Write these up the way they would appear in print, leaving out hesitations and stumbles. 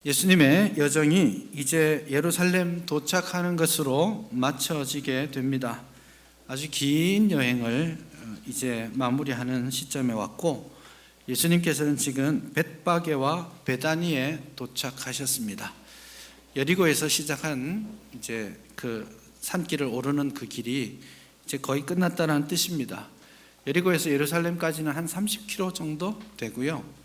예수님의 여정이 이제 예루살렘 도착하는 것으로 맞춰지게 됩니다. 아주 긴 여행을 이제 마무리하는 시점에 왔고, 예수님께서는 지금 벳바게와 베다니에 도착하셨습니다. 여리고에서 시작한 이제 그 산길을 오르는 그 길이 이제 거의 끝났다는 뜻입니다. 여리고에서 예루살렘까지는 한 30km 정도 되고요.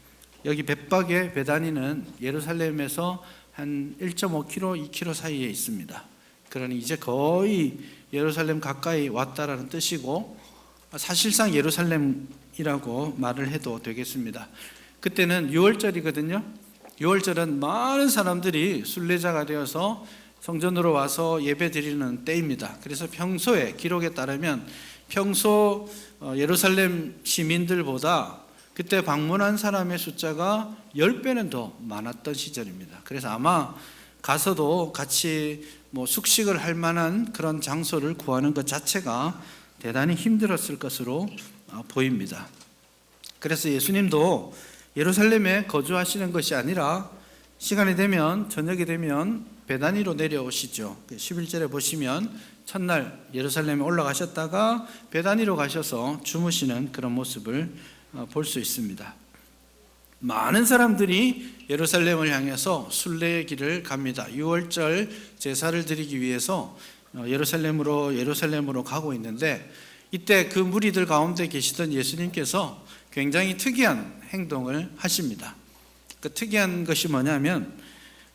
여기 벳바게 베다니는 예루살렘에서 한 1.5km, 2km 사이에 있습니다. 그러니 이제 거의 예루살렘 가까이 왔다라는 뜻이고, 사실상 예루살렘이라고 말을 해도 되겠습니다. 그때는 6월절이거든요. 6월절은 많은 사람들이 순례자가 되어서 성전으로 와서 예배 드리는 때입니다. 그래서 평소에 기록에 따르면 평소 예루살렘 시민들보다 그때 방문한 사람의 숫자가 10배는 더 많았던 시절입니다. 그래서 아마 가서도 같이 숙식을 할 만한 그런 장소를 구하는 것 자체가 대단히 힘들었을 것으로 보입니다. 그래서 예수님도 예루살렘에 거주하시는 것이 아니라 시간이 되면, 저녁이 되면 베다니로 내려오시죠. 11절에 보시면 첫날 예루살렘에 올라가셨다가 베다니로 가셔서 주무시는 그런 모습을 볼 수 있습니다. 많은 사람들이 예루살렘을 향해서 순례의 길을 갑니다. 6월절 제사를 드리기 위해서 예루살렘으로 가고 있는데, 이때 그 무리들 가운데 계시던 예수님께서 굉장히 특이한 행동을 하십니다. 그 특이한 것이 뭐냐면,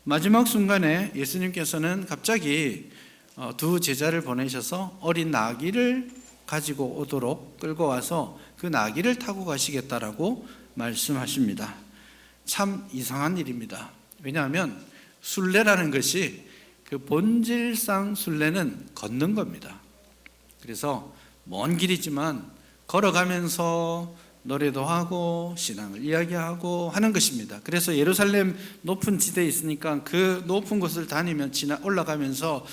마지막 순간에 예수님께서는 갑자기 두 제자를 보내셔서 어린 나귀를 가지고 오도록 끌고 와서 그 나귀를 타고 가시겠다라고 말씀하십니다. 참 이상한 일입니다. 왜냐하면 순례라는 것이 그 본질상 순례는 걷는 겁니다. 그래서 먼 길이지만 걸어가면서 노래도 하고 신앙을 이야기하고 하는 것입니다. 그래서 예루살렘 높은 지대에 있으니까 그 높은 곳을 다니면 올라가면서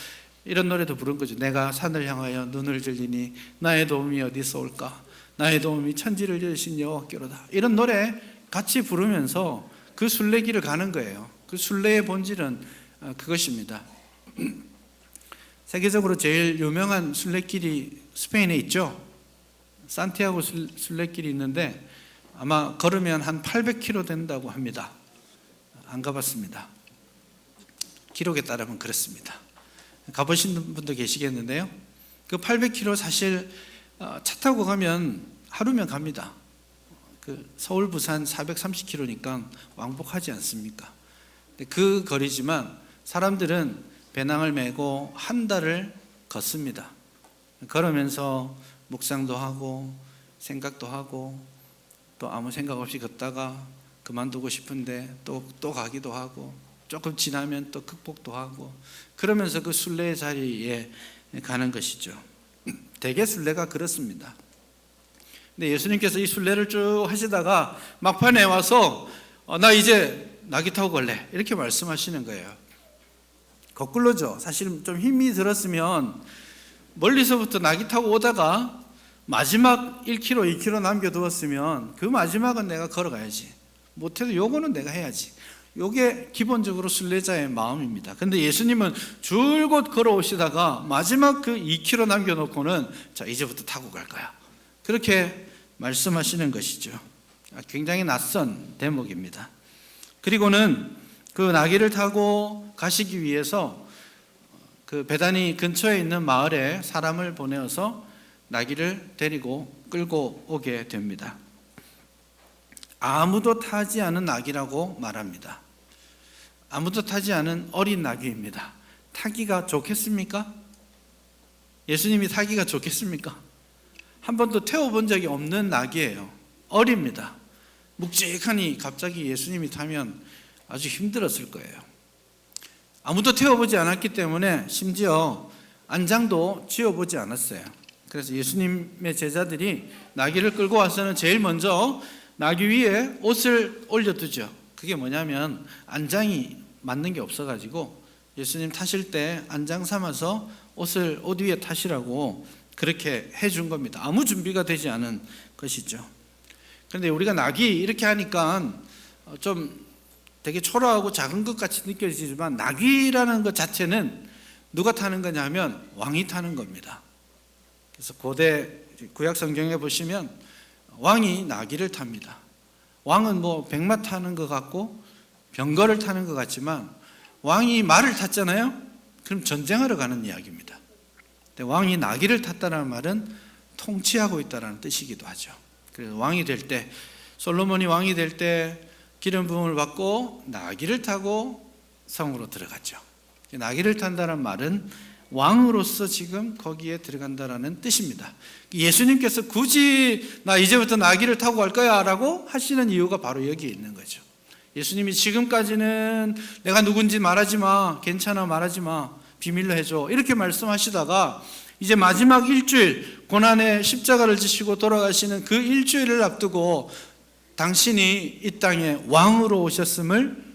이런 노래도 부른 거죠. 내가 산을 향하여 눈을 들리니 나의 도움이 어디서 올까? 나의 도움이 천지를 지으신 여호와께로다. 이런 노래 같이 부르면서 그 순례길을 가는 거예요. 그 순례의 본질은 그것입니다. 세계적으로 제일 유명한 순례길이 스페인에 있죠. 산티아고 순례길이 있는데 아마 걸으면 한 800km 된다고 합니다. 안 가봤습니다. 기록에 따르면 그렇습니다. 가보신 분도 계시겠는데요. 그 800km 사실 차 타고 가면 하루면 갑니다. 그 서울 부산 430km니까 왕복하지 않습니까? 그 거리지만 사람들은 배낭을 메고 한 달을 걷습니다. 걸으면서 묵상도 하고 생각도 하고 또 아무 생각 없이 걷다가 그만두고 싶은데 또 가기도 하고 조금 지나면 또 극복도 하고 그러면서 그 순례의 자리에 가는 것이죠. 대개 순례가 그렇습니다. 근데 예수님께서 이 순례를 쭉 하시다가 막판에 와서 나 이제 나귀 타고 갈래 이렇게 말씀하시는 거예요. 거꾸로죠. 사실 좀 힘이 들었으면 멀리서부터 나귀 타고 오다가 마지막 1km, 2km 남겨두었으면 그 마지막은 내가 걸어가야지. 못해도 요거는 내가 해야지. 요게 기본적으로 순례자의 마음입니다. 근데 예수님은 줄곧 걸어오시다가 마지막 그 2km 남겨놓고는 자 이제부터 타고 갈 거야. 그렇게 말씀하시는 것이죠. 굉장히 낯선 대목입니다. 그리고는 그 나귀를 타고 가시기 위해서 그 베다니 근처에 있는 마을에 사람을 보내어서 나귀를 데리고 끌고 오게 됩니다. 아무도 타지 않은 나귀라고 말합니다. 아무도 타지 않은 어린 나귀입니다. 타기가 좋겠습니까? 예수님이 타기가 좋겠습니까? 한 번도 태워본 적이 없는 나귀예요. 어립니다. 묵직하니 갑자기 예수님이 타면 아주 힘들었을 거예요. 아무도 태워보지 않았기 때문에 심지어 안장도 쥐어보지 않았어요. 그래서 예수님의 제자들이 나귀를 끌고 와서는 제일 먼저 나귀 위에 옷을 올려두죠. 그게 뭐냐면 안장이 맞는 게 없어가지고 예수님 타실 때 안장 삼아서 옷 위에 타시라고 그렇게 해준 겁니다. 아무 준비가 되지 않은 것이죠. 그런데 우리가 나귀 이렇게 하니까 좀 되게 초라하고 작은 것 같이 느껴지지만 나귀라는 것 자체는 누가 타는 거냐면 왕이 타는 겁니다. 그래서 고대 구약 성경에 보시면 왕이 나귀를 탑니다. 왕은 뭐 백마 타는 것 같고 병거를 타는 것 같지만 왕이 말을 탔잖아요. 그럼 전쟁하러 가는 이야기입니다. 근데 왕이 나귀를 탔다는 말은 통치하고 있다는 뜻이기도 하죠. 그래서 왕이 될 때, 솔로몬이 왕이 될 때 기름 부음을 받고 나귀를 타고 성으로 들어갔죠. 나귀를 탄다는 말은 왕으로서 지금 거기에 들어간다는 뜻입니다. 예수님께서 굳이 나 이제부터 나귀를 타고 갈 거야 라고 하시는 이유가 바로 여기에 있는 거죠. 예수님이 지금까지는 내가 누군지 말하지 마, 괜찮아 말하지 마, 비밀로 해줘 이렇게 말씀하시다가 이제 마지막 일주일 고난의 십자가를 지시고 돌아가시는 그 일주일을 앞두고 당신이 이 땅에 왕으로 오셨음을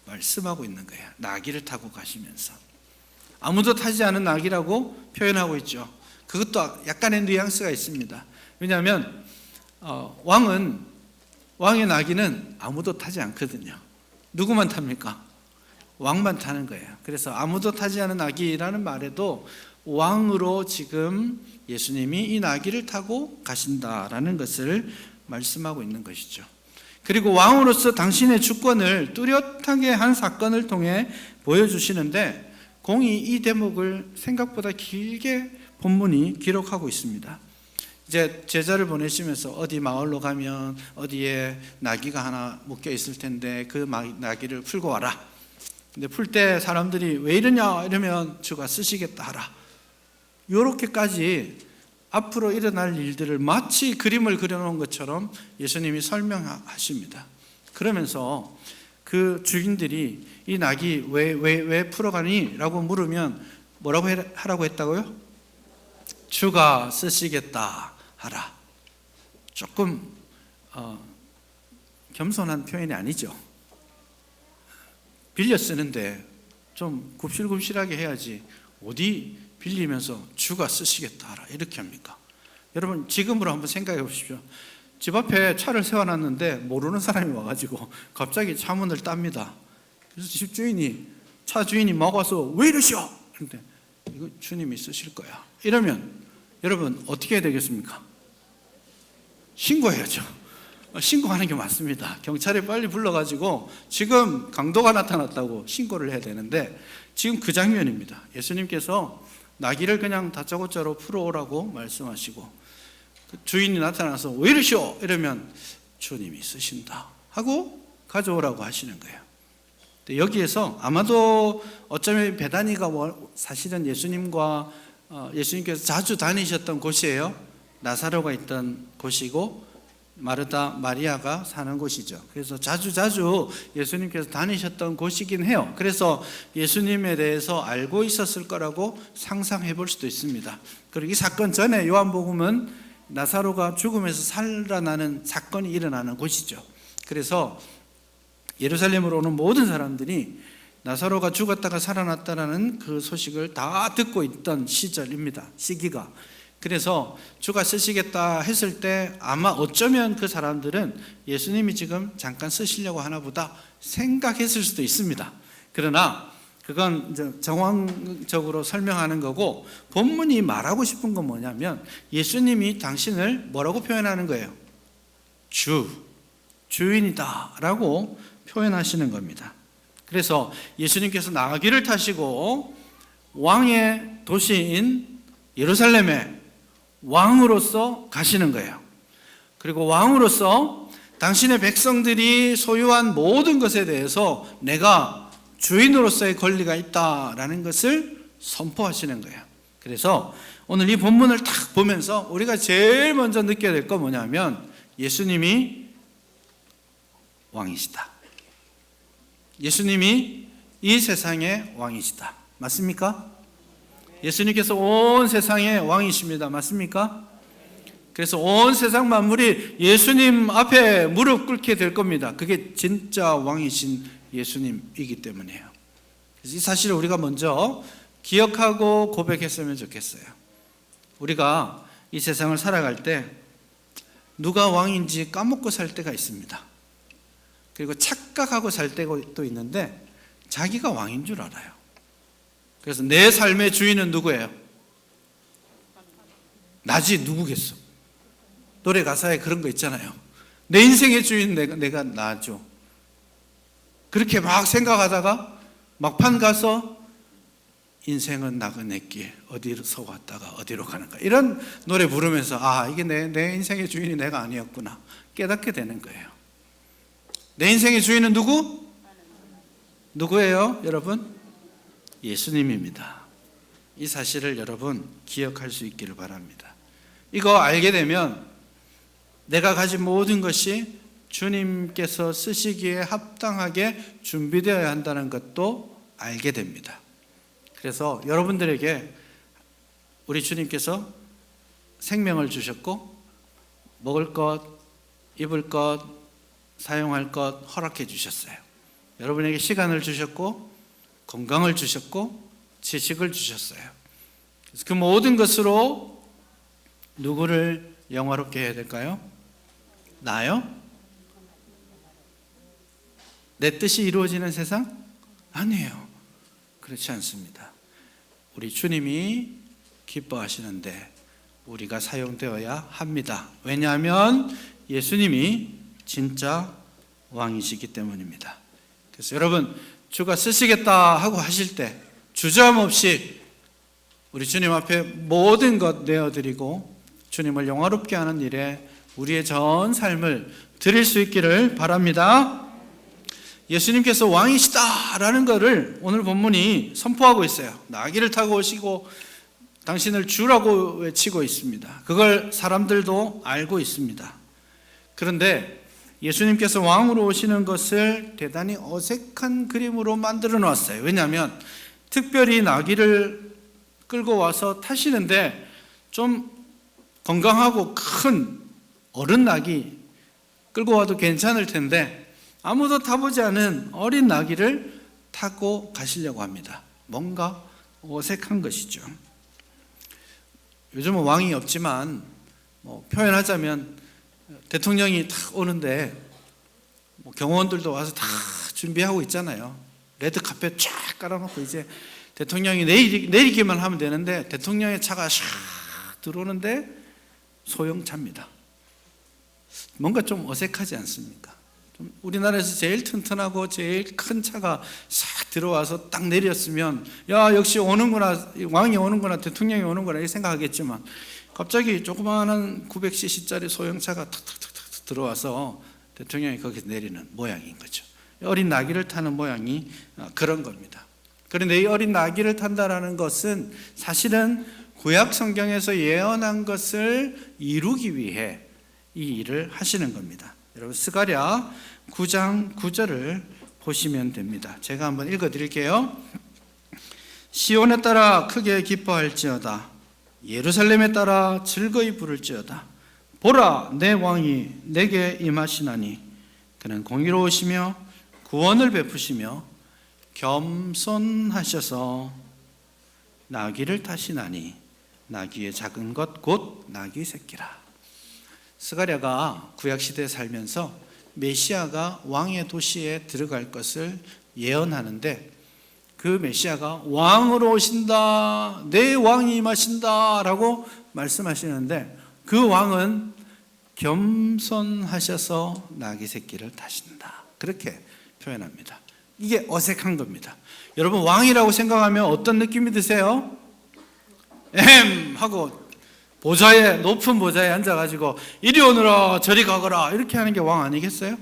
말씀하고 있는 거예요. 나귀를 타고 가시면서 아무도 타지 않은 나귀라고 표현하고 있죠. 그것도 약간의 뉘앙스가 있습니다. 왜냐하면 왕의 나귀는 아무도 타지 않거든요. 누구만 탑니까? 왕만 타는 거예요. 그래서 아무도 타지 않은 나귀라는 말에도 왕으로 지금 예수님이 이 나귀를 타고 가신다라는 것을 말씀하고 있는 것이죠. 그리고 왕으로서 당신의 주권을 뚜렷하게 한 사건을 통해 보여주시는데 공이 이 대목을 생각보다 길게 본문이 기록하고 있습니다. 이제 제자를 보내시면서 어디 마을로 가면 어디에 나귀가 하나 묶여 있을 텐데 그 나귀를 풀고 와라. 근데 풀 때 사람들이 왜 이러냐 이러면 주가 쓰시겠다 하라. 이렇게까지 앞으로 일어날 일들을 마치 그림을 그려놓은 것처럼 예수님이 설명하십니다. 그러면서 그 주인들이 이 낙이 왜 풀어가니? 라고 물으면 뭐라고 하라고 했다고요? 주가 쓰시겠다 하라. 조금 겸손한 표현이 아니죠. 빌려 쓰는데 좀 굽실굽실하게 해야지 어디 빌리면서 주가 쓰시겠다 하라 이렇게 합니까? 여러분 지금으로 한번 생각해 보십시오. 집 앞에 차를 세워놨는데 모르는 사람이 와가지고 갑자기 차 문을 땁니다. 그래서 집주인이 차 주인이 막 와서 왜 이러시오? 그런데 이거 주님이 쓰실 거야 이러면 여러분 어떻게 해야 되겠습니까? 신고해야죠. 신고하는 게 맞습니다. 경찰에 빨리 불러가지고 지금 강도가 나타났다고 신고를 해야 되는데 지금 그 장면입니다. 예수님께서 나귀를 그냥 다짜고짜로 풀어오라고 말씀하시고 주인이 나타나서 왜 이러시오? 이러면 주님이 쓰신다 하고 가져오라고 하시는 거예요. 여기에서 아마도 어쩌면 베다니가 사실은 예수님께서 자주 다니셨던 곳이에요. 나사로가 있던 곳이고 마르다 마리아가 사는 곳이죠. 그래서 자주 예수님께서 다니셨던 곳이긴 해요. 그래서 예수님에 대해서 알고 있었을 거라고 상상해 볼 수도 있습니다. 그리고 이 사건 전에 요한복음은 나사로가 죽음에서 살아나는 사건이 일어나는 곳이죠. 그래서 예루살렘으로 오는 모든 사람들이 나사로가 죽었다가 살아났다라는 그 소식을 다 듣고 있던 시기가. 그래서 주가 쓰시겠다 했을 때 아마 어쩌면 그 사람들은 예수님이 지금 잠깐 쓰시려고 하나 보다 생각했을 수도 있습니다. 그러나 그건 이제 정황적으로 설명하는 거고 본문이 말하고 싶은 건 뭐냐면 예수님이 당신을 뭐라고 표현하는 거예요? 주인이다 라고 표현하시는 겁니다. 그래서 예수님께서 나귀를 타시고 왕의 도시인 예루살렘에 왕으로서 가시는 거예요. 그리고 왕으로서 당신의 백성들이 소유한 모든 것에 대해서 내가 주인으로서의 권리가 있다라는 것을 선포하시는 거예요. 그래서 오늘 이 본문을 딱 보면서 우리가 제일 먼저 느껴야 될 건 뭐냐면 예수님이 왕이시다. 예수님이 이 세상의 왕이시다. 맞습니까? 예수님께서 온 세상의 왕이십니다. 맞습니까? 그래서 온 세상 만물이 예수님 앞에 무릎 꿇게 될 겁니다. 그게 진짜 왕이신 예수님이기 때문이에요. 그래서 이 사실을 우리가 먼저 기억하고 고백했으면 좋겠어요. 우리가 이 세상을 살아갈 때 누가 왕인지 까먹고 살 때가 있습니다. 그리고 착각하고 살 때도 있는데 자기가 왕인 줄 알아요. 그래서 내 삶의 주인은 누구예요? 나지, 누구겠어? 노래 가사에 그런 거 있잖아요. 내 인생의 주인 내가 나죠. 그렇게 막 생각하다가 막판 가서 인생은 나그네 길, 어디서 왔다가 어디로 가는가, 이런 노래 부르면서 이게 내 인생의 주인이 내가 아니었구나 깨닫게 되는 거예요. 내 인생의 주인은 누구예요, 여러분? 예수님입니다. 이 사실을 여러분 기억할 수 있기를 바랍니다. 이거 알게 되면 내가 가진 모든 것이 주님께서 쓰시기에 합당하게 준비되어야 한다는 것도 알게 됩니다. 그래서 여러분들에게 우리 주님께서 생명을 주셨고 먹을 것, 입을 것, 사용할 것 허락해 주셨어요. 여러분에게 시간을 주셨고 건강을 주셨고 지식을 주셨어요. 그래서 그 모든 것으로 누구를 영화롭게 해야 될까요? 나요? 내 뜻이 이루어지는 세상? 아니에요. 그렇지 않습니다. 우리 주님이 기뻐하시는데 우리가 사용되어야 합니다. 왜냐하면 예수님이 진짜 왕이시기 때문입니다. 그래서 여러분, 주가 쓰시겠다 하고 하실 때 주저함없이 우리 주님 앞에 모든 것 내어드리고 주님을 영화롭게 하는 일에 우리의 전 삶을 드릴 수 있기를 바랍니다. 예수님께서 왕이시다라는 것을 오늘 본문이 선포하고 있어요. 나귀를 타고 오시고 당신을 주라고 외치고 있습니다. 그걸 사람들도 알고 있습니다. 그런데 예수님께서 왕으로 오시는 것을 대단히 어색한 그림으로 만들어 놨어요. 왜냐하면 특별히 나귀를 끌고 와서 타시는데 좀 건강하고 큰 어른 나귀 끌고 와도 괜찮을 텐데 아무도 타보지 않은 어린 나귀를 타고 가시려고 합니다. 뭔가 어색한 것이죠. 요즘은 왕이 없지만 표현하자면 대통령이 탁 오는데 경호원들도 와서 다 준비하고 있잖아요. 레드카펫 쫙 깔아놓고 이제 대통령이 내리기만 하면 되는데 대통령의 차가 샥 들어오는데 소형차입니다. 뭔가 좀 어색하지 않습니까? 좀 우리나라에서 제일 튼튼하고 제일 큰 차가 싹 들어와서 딱 내렸으면 야 역시 오는구나, 왕이 오는구나, 대통령이 오는구나 이렇게 생각하겠지만 갑자기 조그마한 900cc짜리 소형차가 탁탁탁탁 들어와서 대통령이 거기서 내리는 모양인 거죠. 어린 나귀를 타는 모양이 그런 겁니다. 그런데 이 어린 나귀를 탄다라는 것은 사실은 구약 성경에서 예언한 것을 이루기 위해 이 일을 하시는 겁니다. 여러분 스가랴 9장 9절을 보시면 됩니다. 제가 한번 읽어드릴게요. 시온에 따라 크게 기뻐할지어다. 예루살렘에 따라 즐거이 부를지어다. 보라, 내 왕이 내게 임하시나니 그는 공의로우시며 구원을 베푸시며 겸손하셔서 나귀를 타시나니 나귀의 작은 것 곧 나귀 새끼라. 스가랴가 구약시대에 살면서 메시아가 왕의 도시에 들어갈 것을 예언하는데 그 메시아가 왕으로 오신다, 내 왕이 임하신다 라고 말씀하시는데 그 왕은 겸손하셔서 나귀 새끼를 타신다, 그렇게 표현합니다. 이게 어색한 겁니다. 여러분 왕이라고 생각하면 어떤 느낌이 드세요? 하고 높은 보좌에 앉아가지고 이리 오너라 저리 가거라 이렇게 하는 게 왕 아니겠어요?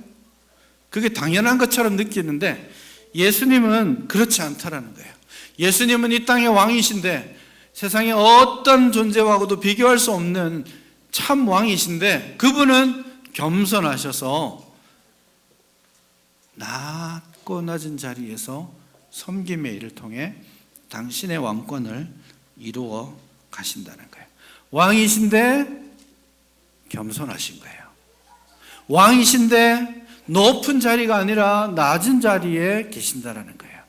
그게 당연한 것처럼 느끼는데 예수님은 그렇지 않다라는 거예요. 예수님은 이 땅의 왕이신데 세상에 어떤 존재와도 비교할 수 없는 참 왕이신데 그분은 겸손하셔서 낮고 낮은 자리에서 섬김의 일을 통해 당신의 왕권을 이루어 가신다는 거예요. 왕이신데 겸손하신 거예요. 왕이신데 높은 자리가 아니라 낮은 자리에 계신다라는 거예요.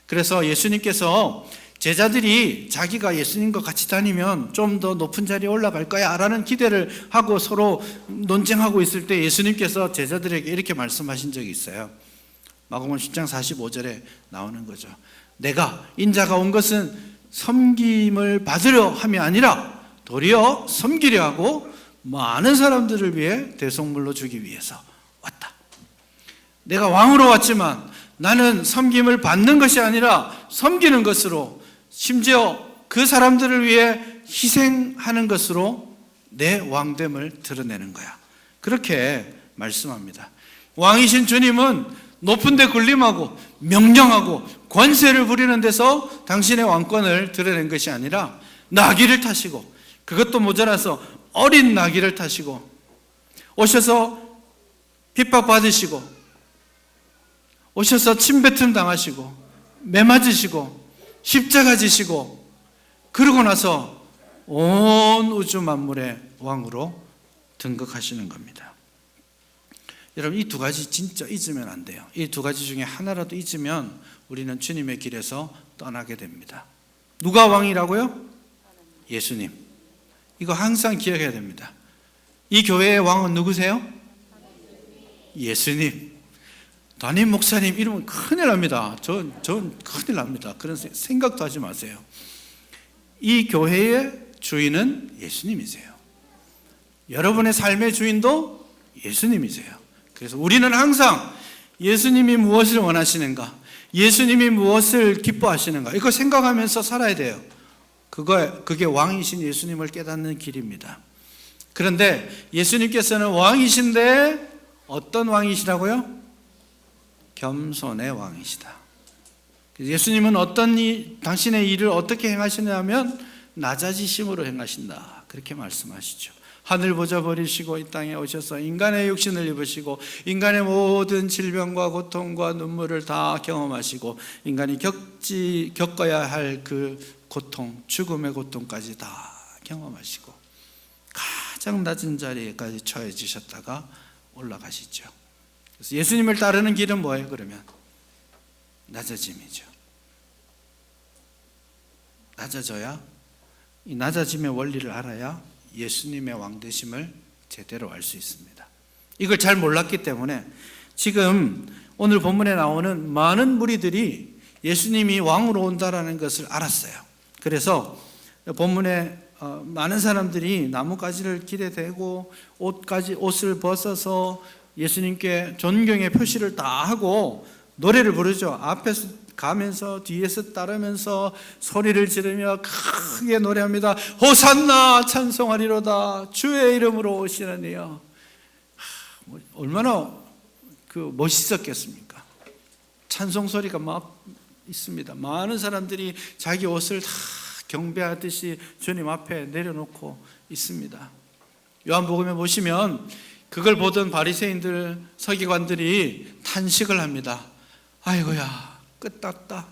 그래서 예수님께서 제자들이 자기가 예수님과 같이 다니면 좀 더 높은 자리에 올라갈 거야 라는 기대를 하고 서로 논쟁하고 있을 때 예수님께서 제자들에게 이렇게 말씀하신 적이 있어요. 마가복음 10장 45절에 나오는 거죠. 내가 인자가 온 것은 섬김을 받으려 함이 아니라 도리어 섬기려 하고 많은 사람들을 위해 대속물로 주기 위해서 왔다. 내가 왕으로 왔지만 나는 섬김을 받는 것이 아니라 섬기는 것으로, 심지어 그 사람들을 위해 희생하는 것으로 내 왕됨을 드러내는 거야. 그렇게 말씀합니다. 왕이신 주님은 높은 데 군림하고 명령하고 권세를 부리는 데서 당신의 왕권을 드러낸 것이 아니라 나귀를 타시고, 그것도 모자라서 어린 나귀를 타시고 오셔서 핍박받으시고 오셔서 침뱉음 당하시고 매 맞으시고 십자가 지시고, 그러고 나서 온 우주 만물의 왕으로 등극하시는 겁니다. 여러분, 이 두 가지 진짜 잊으면 안 돼요. 이 두 가지 중에 하나라도 잊으면 우리는 주님의 길에서 떠나게 됩니다. 누가 왕이라고요? 예수님. 이거 항상 기억해야 됩니다. 이 교회의 왕은 누구세요? 예수님. 담임 목사님 이러면 큰일 납니다. 전 큰일 납니다. 그런 생각도 하지 마세요. 이 교회의 주인은 예수님이세요. 여러분의 삶의 주인도 예수님이세요. 그래서 우리는 항상 예수님이 무엇을 원하시는가, 예수님이 무엇을 기뻐하시는가, 이거 생각하면서 살아야 돼요. 그게 왕이신 예수님을 깨닫는 길입니다. 그런데 예수님께서는 왕이신데 어떤 왕이시라고요? 겸손의 왕이시다. 예수님은 당신의 일을 어떻게 행하시냐면 낮아지심으로 행하신다, 그렇게 말씀하시죠. 하늘 보좌 버리시고 이 땅에 오셔서 인간의 육신을 입으시고 인간의 모든 질병과 고통과 눈물을 다 경험하시고 인간이 겪어야 할 그 고통, 죽음의 고통까지 다 경험하시고 가장 낮은 자리에까지 처해지셨다가 올라가시죠. 그래서 예수님을 따르는 길은 뭐예요? 그러면 낮아짐이죠. 낮아져야, 이 낮아짐의 원리를 알아야 예수님의 왕되심을 제대로 알 수 있습니다. 이걸 잘 몰랐기 때문에 지금 오늘 본문에 나오는 많은 무리들이 예수님이 왕으로 온다라는 것을 알았어요. 그래서 본문에 많은 사람들이 나뭇가지를 길에 대고 옷을 벗어서 예수님께 존경의 표시를 다 하고 노래를 부르죠. 앞에서 가면서 뒤에서 따르면서 소리를 지르며 크게 노래합니다. 호산나 찬송하리로다 주의 이름으로 오시는 이여. 얼마나 멋있었겠습니까? 찬송 소리가 막 있습니다. 많은 사람들이 자기 옷을 다 경배하듯이 주님 앞에 내려놓고 있습니다. 요한복음에 보시면 그걸 보던 바리새인들, 서기관들이 탄식을 합니다. 아이고야, 끝났다.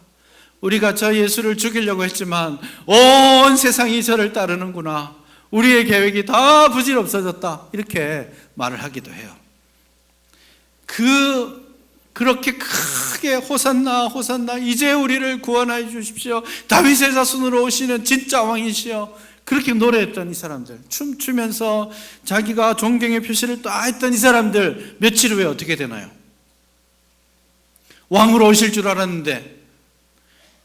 우리가 저 예수를 죽이려고 했지만 온 세상이 저를 따르는구나. 우리의 계획이 다 부질없어졌다. 이렇게 말을 하기도 해요. 그렇게 크게 호산나 호산나 이제 우리를 구원하여 주십시오. 다윗의 자손으로 오시는 진짜 왕이시여. 그렇게 노래했던 이 사람들, 춤추면서 자기가 존경의 표시를 다 했던 이 사람들, 며칠 후에 어떻게 되나요? 왕으로 오실 줄 알았는데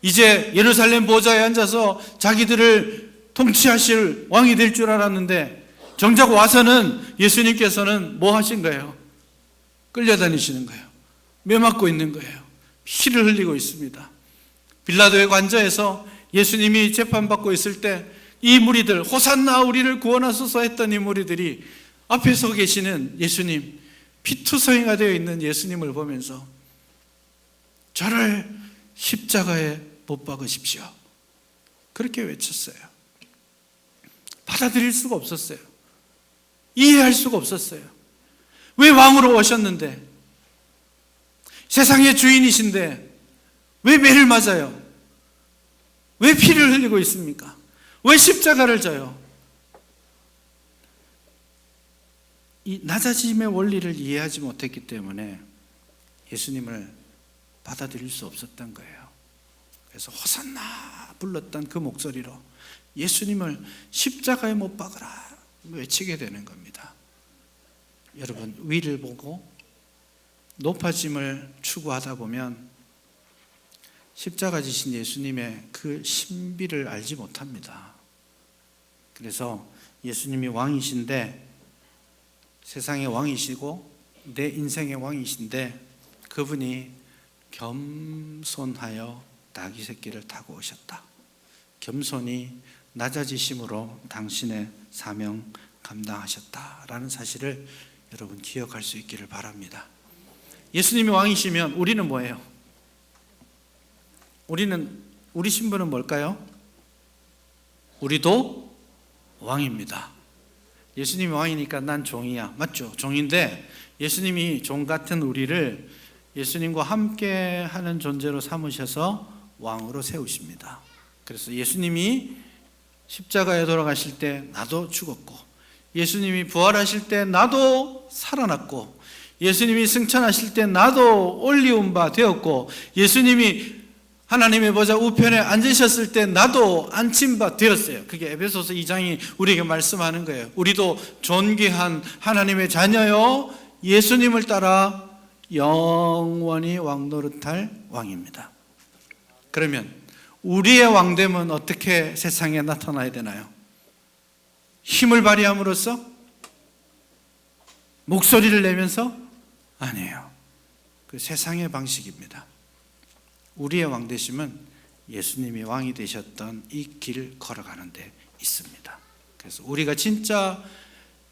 이제 예루살렘 보좌에 앉아서 자기들을 통치하실 왕이 될 줄 알았는데 정작 와서는 예수님께서는 뭐 하신 거예요? 끌려다니시는 거예요. 매맞고 있는 거예요. 피를 흘리고 있습니다. 빌라도의 관저에서 예수님이 재판받고 있을 때 이 무리들, 호산나 우리를 구원하소서 했던 이 무리들이 앞에 서 계시는 예수님, 피투성이가 되어 있는 예수님을 보면서 저를 십자가에 못 박으십시오. 그렇게 외쳤어요. 받아들일 수가 없었어요. 이해할 수가 없었어요. 왜 왕으로 오셨는데, 세상의 주인이신데 왜 매를 맞아요? 왜 피를 흘리고 있습니까? 왜 십자가를 져요? 이 낮아짐의 원리를 이해하지 못했기 때문에 예수님을 받아들일 수 없었던 거예요. 그래서 호산나 불렀던 그 목소리로 예수님을 십자가에 못 박으라 외치게 되는 겁니다. 여러분, 위를 보고 높아짐을 추구하다 보면 십자가 지신 예수님의 그 신비를 알지 못합니다. 그래서 예수님이 왕이신데, 세상의 왕이시고 내 인생의 왕이신데, 그분이 겸손하여 나귀 새끼를 타고 오셨다. 겸손히 낮아지심으로 당신의 사명 감당하셨다라는 사실을 여러분 기억할 수 있기를 바랍니다. 예수님이 왕이시면 우리는 뭐예요? 우리 신분은 뭘까요? 우리도 왕입니다. 예수님이 왕이니까 난 종이야. 맞죠? 종인데 예수님이 종 같은 우리를 예수님과 함께 하는 존재로 삼으셔서 왕으로 세우십니다. 그래서 예수님이 십자가에 돌아가실 때 나도 죽었고, 예수님이 부활하실 때 나도 살아났고, 예수님이 승천하실 때 나도 올리운 바 되었고, 예수님이 하나님의 보좌 우편에 앉으셨을 때 나도 앉힌 바 되었어요. 그게 에베소서 2장이 우리에게 말씀하는 거예요. 우리도 존귀한 하나님의 자녀요, 예수님을 따라 영원히 왕노릇할 왕입니다. 그러면 우리의 왕됨은 어떻게 세상에 나타나야 되나요? 힘을 발휘함으로써? 목소리를 내면서? 아니에요. 그 세상의 방식입니다. 우리의 왕되심은 예수님이 왕이 되셨던 이 길 걸어가는 데 있습니다. 그래서 우리가 진짜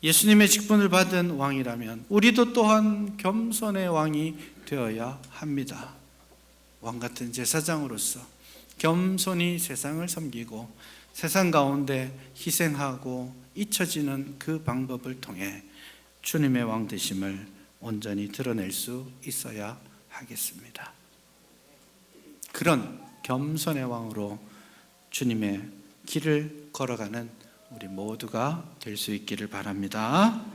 예수님의 직분을 받은 왕이라면 우리도 또한 겸손의 왕이 되어야 합니다. 왕 같은 제사장으로서 겸손히 세상을 섬기고 세상 가운데 희생하고 잊혀지는 그 방법을 통해 주님의 왕 되심을 온전히 드러낼 수 있어야 하겠습니다. 그런 겸손의 왕으로 주님의 길을 걸어가는 우리 모두가 될 수 있기를 바랍니다.